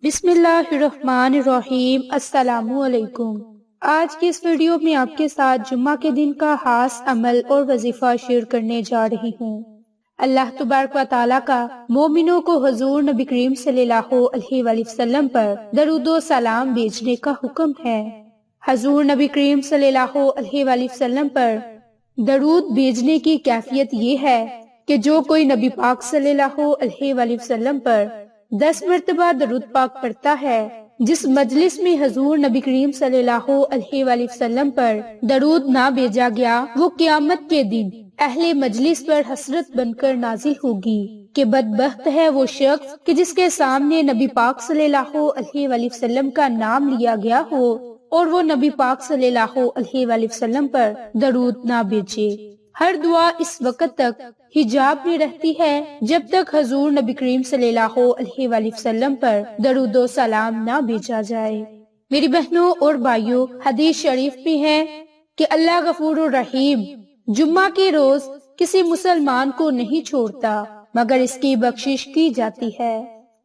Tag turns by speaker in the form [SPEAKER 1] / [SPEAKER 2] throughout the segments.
[SPEAKER 1] بسم اللہ الرحمن الرحیم۔ السلام علیکم۔ آج کی اس ویڈیو میں آپ کے ساتھ جمعہ کے دن کا خاص عمل اور وظیفہ شیئر کرنے جا رہی ہوں۔ اللہ تبارک و تعالیٰ کا مومنوں کو حضور نبی کریم صلی اللہ علیہ وآلہ وسلم پر درود و سلام بھیجنے کا حکم ہے۔ حضور نبی کریم صلی اللہ علیہ وآلہ وسلم پر درود بھیجنے کی کیفیت یہ ہے کہ جو کوئی نبی پاک صلی اللہ علیہ وآلہ وسلم پر 10 مرتبہ درود پاک پڑھتا ہے، جس مجلس میں حضور نبی کریم صلی اللہ علیہ وآلہ وسلم پر درود نہ بھیجا گیا، وہ قیامت کے دن اہل مجلس پر حسرت بن کر نازل ہوگی کہ بدبخت ہے وہ شخص کہ جس کے سامنے نبی پاک صلی اللہ علیہ وآلہ وسلم کا نام لیا گیا ہو اور وہ نبی پاک صلی اللہ علیہ وآلہ وسلم پر درود نہ بھیجے۔ ہر دعا اس وقت تک حجاب میں رہتی ہے جب تک حضور نبی کریم صلی اللہ علیہ وآلہ وسلم پر درود و سلام نہ بھیجا جائے۔ میری بہنوں اور بھائیوں، حدیث شریف میں ہے کہ اللہ غفور الرحیم جمعہ کے روز کسی مسلمان کو نہیں چھوڑتا مگر اس کی بخشش کی جاتی ہے۔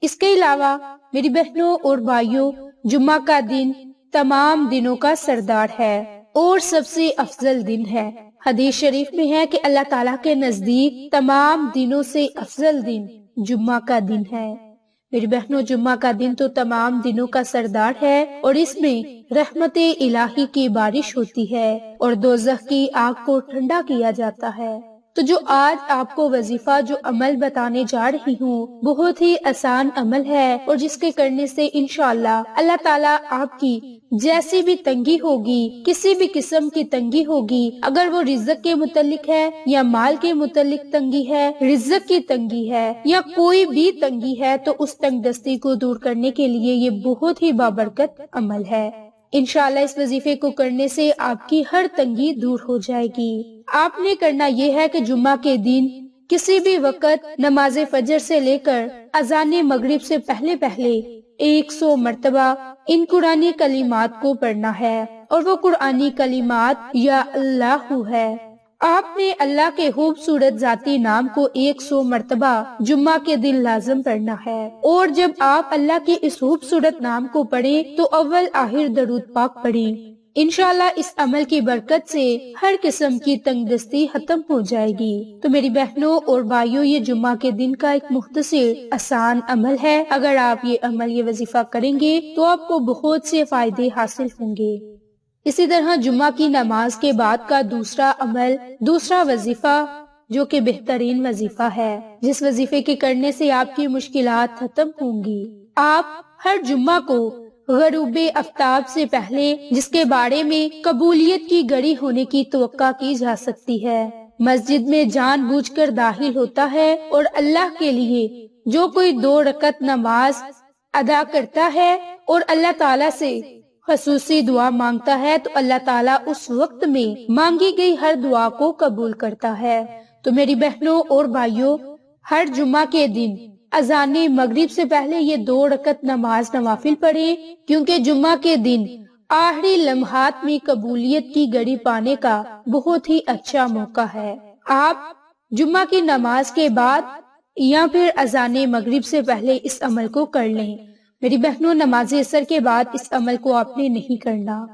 [SPEAKER 1] اس کے علاوہ میری بہنوں اور بھائیوں، جمعہ کا دن تمام دنوں کا سردار ہے اور سب سے افضل دن ہے۔ حدیث شریف میں ہے کہ اللہ تعالیٰ کے نزدیک تمام دنوں سے افضل دن جمعہ کا دن ہے۔ میری بہنوں، جمعہ کا دن تو تمام دنوں کا سردار ہے اور اس میں رحمت الہی کی بارش ہوتی ہے اور دوزخ کی آگ کو ٹھنڈا کیا جاتا ہے۔ تو جو آج آپ کو وظیفہ جو عمل بتانے جا رہی ہوں، بہت ہی آسان عمل ہے اور جس کے کرنے سے انشاءاللہ اللہ تعالیٰ آپ کی جیسی بھی تنگی ہوگی، کسی بھی قسم کی تنگی ہوگی، اگر وہ رزق کے متعلق ہے یا مال کے متعلق تنگی ہے، رزق کی تنگی ہے یا کوئی بھی تنگی ہے، تو اس تنگ دستی کو دور کرنے کے لیے یہ بہت ہی بابرکت عمل ہے۔ انشاءاللہ اس وظیفے کو کرنے سے آپ کی ہر تنگی دور ہو جائے گی۔ آپ نے کرنا یہ ہے کہ جمعہ کے دن کسی بھی وقت نماز فجر سے لے کر اذان مغرب سے پہلے 100 مرتبہ ان قرآنی کلمات کو پڑھنا ہے، اور وہ قرآنی کلمات یا اللہ ہے۔ آپ نے اللہ کے خوبصورت ذاتی نام کو 100 مرتبہ جمعہ کے دن لازم پڑھنا ہے، اور جب آپ اللہ کے اس خوبصورت نام کو پڑھیں تو اول آخر درود پاک پڑھیں۔ انشاءاللہ اس عمل کی برکت سے ہر قسم کی تنگ دستی ختم ہو جائے گی۔ تو میری بہنوں اور بھائیوں، یہ جمعہ کے دن کا ایک مختصر آسان عمل ہے۔ اگر آپ یہ عمل، یہ وظیفہ کریں گے تو آپ کو بہت سے فائدے حاصل ہوں گے۔ اسی طرح جمعہ کی نماز کے بعد کا دوسرا عمل، دوسرا وظیفہ جو کہ بہترین وظیفہ ہے، جس وظیفے کے کرنے سے آپ کی مشکلات ختم ہوں گی۔ آپ ہر جمعہ کو غروب آفتاب سے پہلے، جس کے بارے میں قبولیت کی گھڑی ہونے کی توقع کی جا سکتی ہے، مسجد میں جان بوجھ کر داخل ہوتا ہے اور اللہ کے لیے جو کوئی 2 رکعت نماز ادا کرتا ہے اور اللہ تعالیٰ سے خصوصی دعا مانگتا ہے، تو اللہ تعالیٰ اس وقت میں مانگی گئی ہر دعا کو قبول کرتا ہے۔ تو میری بہنوں اور بھائیوں، ہر جمعہ کے دن اذان مغرب سے پہلے یہ 2 رکعت نماز نوافل پڑھیں، کیونکہ جمعہ کے دن آخری لمحات میں قبولیت کی گھڑی پانے کا بہت ہی اچھا موقع ہے۔ آپ جمعہ کی نماز کے بعد یا پھر اذان مغرب سے پہلے اس عمل کو کر لیں۔ میری بہنوں، نماز عصر کے بعد اس عمل کو آپ نے نہیں کرنا۔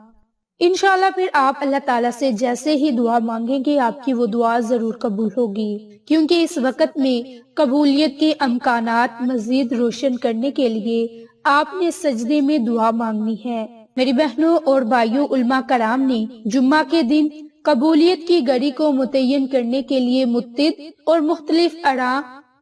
[SPEAKER 1] انشاءاللہ پھر آپ اللہ تعالیٰ سے جیسے ہی دعا مانگیں گے، آپ کی وہ دعا ضرور قبول ہوگی، کیونکہ اس وقت میں قبولیت کے امکانات مزید روشن کرنے کے لیے آپ نے سجدے میں دعا مانگنی ہے۔ میری بہنوں اور بھائیوں، علماء کرام نے جمعہ کے دن قبولیت کی گھڑی کو متعین کرنے کے لیے متعدد اور مختلف آراء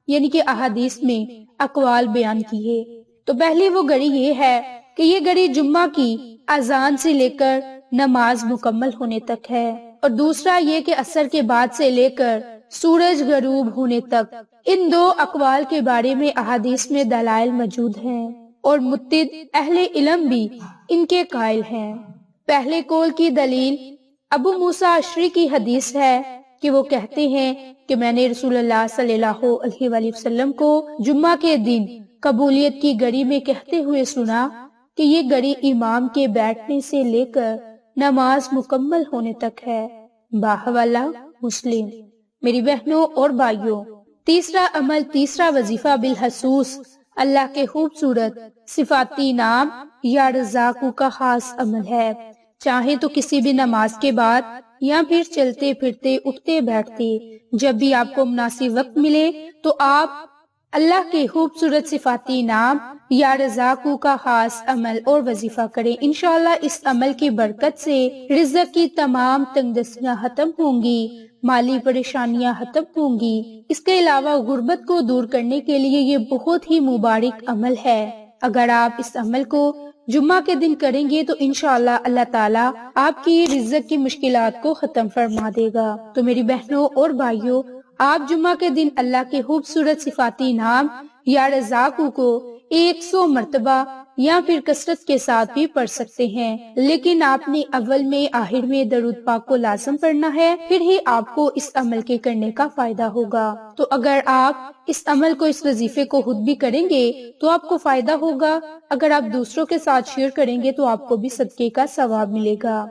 [SPEAKER 1] یعنی کہ احادیث میں اقوال بیان کیے۔ تو پہلی وہ گھڑی یہ ہے کہ یہ گھڑی جمعہ کی اذان سے لے کر نماز مکمل ہونے تک ہے، اور دوسرا یہ کہ عصر کے بعد سے لے کر سورج غروب ہونے تک۔ ان 2 اقوال کے بارے میں احادیث میں دلائل موجود ہیں اور متعدد اہل علم بھی ان کے قائل ہیں۔ پہلے قول کی دلیل ابو موسیٰ اشعری کی حدیث ہے کہ وہ کہتے ہیں کہ میں نے رسول اللہ صلی اللہ علیہ وآلہ وسلم کو جمعہ کے دن قبولیت کی گھڑی میں کہتے ہوئے سنا کہ یہ گھڑی امام کے بیٹھنے سے لے کر نماز مکمل ہونے تک ہے۔ باحوالہ مسلم۔ میری بہنوں اور بھائیوں، تیسرا عمل، تیسرا وظیفہ بالخصوص اللہ کے خوبصورت صفاتی نام یا رزاقو کا خاص عمل ہے۔ چاہیں تو کسی بھی نماز کے بعد یا پھر چلتے پھرتے اٹھتے بیٹھتے جب بھی آپ کو مناسب وقت ملے تو آپ اللہ کے خوبصورت صفاتی نام یا رزاقو کا خاص عمل اور وظیفہ کریں۔ انشاءاللہ اس عمل کی برکت سے رزق کی تمام تنگ دستیاں ختم ہوں گی، مالی پریشانیاں ختم ہوں گی۔ اس کے علاوہ غربت کو دور کرنے کے لیے یہ بہت ہی مبارک عمل ہے۔ اگر آپ اس عمل کو جمعہ کے دن کریں گے تو انشاءاللہ اللہ تعالیٰ آپ کی رزق کی مشکلات کو ختم فرما دے گا۔ تو میری بہنوں اور بھائیوں، آپ جمعہ کے دن اللہ کے خوبصورت صفاتی نام یا رزاقو کو 100 مرتبہ یا پھر کثرت کے ساتھ بھی پڑھ سکتے ہیں، لیکن آپ نے اول میں آخر میں درود پاک کو لازم پڑھنا ہے، پھر ہی آپ کو اس عمل کے کرنے کا فائدہ ہوگا۔ تو اگر آپ اس عمل کو، اس وظیفے کو خود بھی کریں گے تو آپ کو فائدہ ہوگا، اگر آپ دوسروں کے ساتھ شیئر کریں گے تو آپ کو بھی صدقے کا ثواب ملے گا۔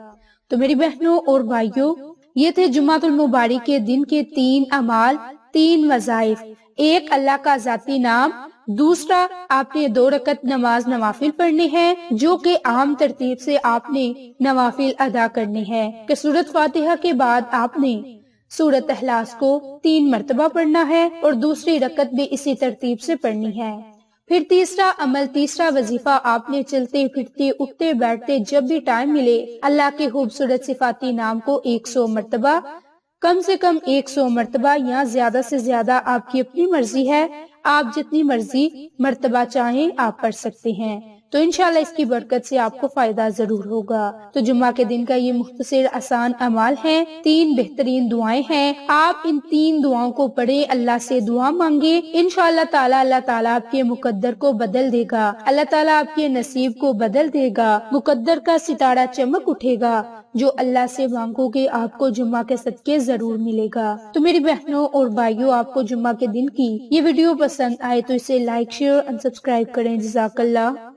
[SPEAKER 1] تو میری بہنوں اور بھائیوں، یہ تھے جمعۃ المبارک کے دن کے 3 اعمال، 3 وظائف۔ ایک اللہ کا ذاتی نام، دوسرا آپ نے 2 رکعت نماز نوافل پڑھنے ہیں جو کہ عام ترتیب سے آپ نے نوافل ادا کرنے ہیں کہ سورۃ فاتحہ کے بعد آپ نے سورۃ اخلاص کو 3 مرتبہ پڑھنا ہے اور دوسری رکعت بھی اسی ترتیب سے پڑھنی ہے۔ پھر تیسرا عمل، تیسرا وظیفہ آپ نے چلتے پھرتے اٹھتے بیٹھتے جب بھی ٹائم ملے اللہ کے خوبصورت صفاتی نام کو 100 مرتبہ، کم سے کم 100 مرتبہ یا زیادہ سے زیادہ، آپ کی اپنی مرضی ہے، آپ جتنی مرضی مرتبہ چاہیں آپ پڑھ سکتے ہیں۔ تو انشاءاللہ اس کی برکت سے آپ کو فائدہ ضرور ہوگا۔ تو جمعہ کے دن کا یہ مختصر آسان اعمال ہیں، 3 بہترین دعائیں ہیں، آپ ان 3 دعاؤں کو پڑھیں، اللہ سے دعا مانگے، انشاءاللہ تعالی اللہ تعالیٰ آپ کے مقدر کو بدل دے گا، اللہ تعالیٰ آپ کے نصیب کو بدل دے گا، مقدر کا ستارہ چمک اٹھے گا، جو اللہ سے مانگو گے آپ کو جمعہ کے صدقے ضرور ملے گا۔ تو میری بہنوں اور بھائیوں، آپ کو جمعہ کے دن کی یہ ویڈیو پسند آئے تو اسے لائک، شیئر اور سبسکرائب کریں۔ جزاک اللہ۔